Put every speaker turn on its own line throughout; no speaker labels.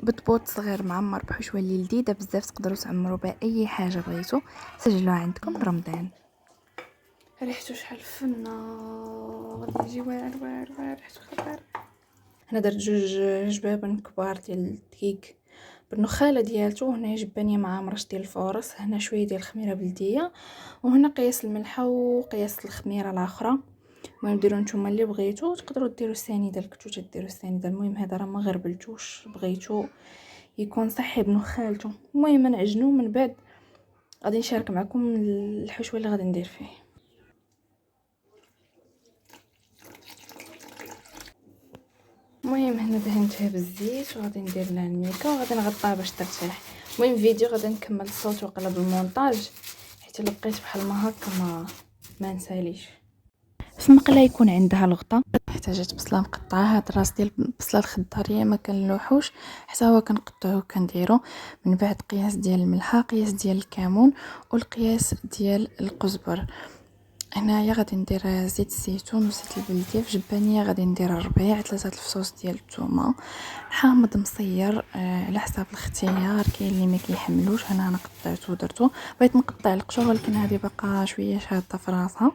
بطبوط صغير معمر بحشوه اللي لذيذه بزاف، تقدروا تعمروا بها اي حاجه بغيتو. سجلوها عندكم رمضان. ريحته شحال فنه، غادي يجي واعر واعر واعر، ريحته خطيره. هنا درت جوج جبابن كبار ديال الدقيق بالنخاله ديالته. هنا جبانيه مع مرش ديال الفورص، هنا شويه ديال الخميره بلديه، وهنا قياس الملحه وقياس الخميره الاخرى. المهم ديروا نتوما اللي بغيتو، تقدروا ديروا السنيده الكتوته، ديروا السنيده. المهم هذا راه ما غربلتوش، بغيتو يكون صحي بنخالته. المهم نعجنو، من بعد غادي نشارك معكم الحشوه اللي غادي ندير فيه. المهم هنا دهنتها بالزيت وغادي ندير لها الميكه وغادي نغطيها باش ترتاح. المهم فيديو غادي نكمل الصوت وقلب المونتاج، حيت الا بقيت بحال ما هكا ما نساليش. في المقله يكون عندها الغطاء. احتاجت بصله مقطعه، هاد الراس ديال البصله الخضاريه ما كنلوحوش حتى هو كنقطعوه وكنديرو. من بعد قياس ديال الملحه، قياس ديال الكمون، والقياس ديال القزبر. هنايا غادي ندير زيت الزيتون وزيت البلديه. في جبانيه غادي ندير ربيع 3 الفصوص ديال الثومه، حامض مصير على حساب الاختيار. كاين اللي ما كيحملوش، انا قطعته ودرته. بغيت نقطع القشور ولكن هذه باقا شويه شاده في راسها.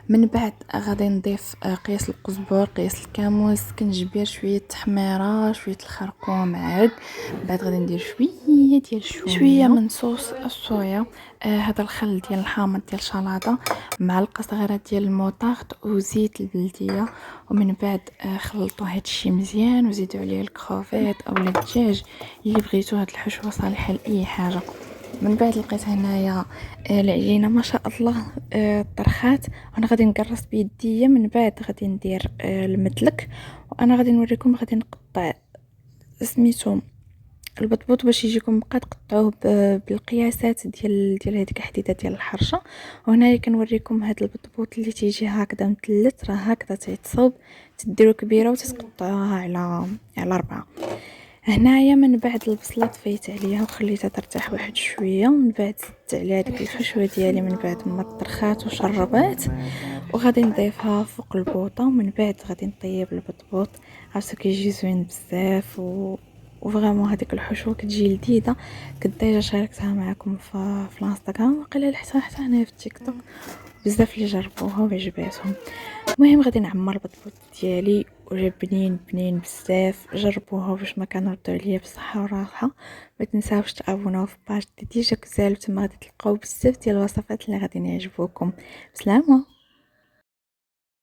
من بعد غادي نضيف قياس القزبر، قياس الكمون، السكنجبير، شويه التحميره، شويه الخرقوم عاد. من بعد غادي ندير شويه ديال شويه من صوص الصويا. هذا الخل ديال الحامض ديال الشلاضه، معلقه صغيره ديال الموطارد وزيت البلديه. ومن بعد خلطوا هادشي مزيان وزيدوا عليه الكروفيت او الدجاج اللي بغيتو. هاد الحشوه صالحه لاي حاجه. من بعد لقيت هنايا العجينه ما شاء الله طرخات، وانا غادي نقرص بيديا. من بعد غادي ندير المدلك، وانا غادي نوريكم. غادي نقطع سميتو البطبوط باش يجيكم بقى تقطعوه بالقياسات ديال هذيك الحديده ديال الحرشه. وهنايا كنوريكم هاد البطبوط اللي تيجي هكذا مثلث، راه هكذا تيتصوب، تديروا كبيره وتقطعوها على 4. هنايا من بعد البصله طفيت عليها وخليتها ترتاح واحد شويه. من بعد زدت عليها ديك الحشوه ديالي من بعد ما طرخات وشربات، وغادي نضيفها فوق البوطه. ومن بعد غادي نطيب البطبوط، عرفتو كيجي زوين بزاف وفريمون هذيك الحشوه كتجي لذيذه. كنت ديجا شاركتها معكم في الانستغرام، وقيلا حتى هنا في التيك توك بزاف اللي جربوها وعجباتهم. المهم غادي نعمر البطبوط ديالي وجا بنين بزاف. جربوها باش ما كنردوا عليا بصحه وراحه. ما تنساوش تابوناو في باج ديجا كزال، تما غادي تلقاو بزاف ديال الوصفات اللي غادي يعجبوكم. بسلامه.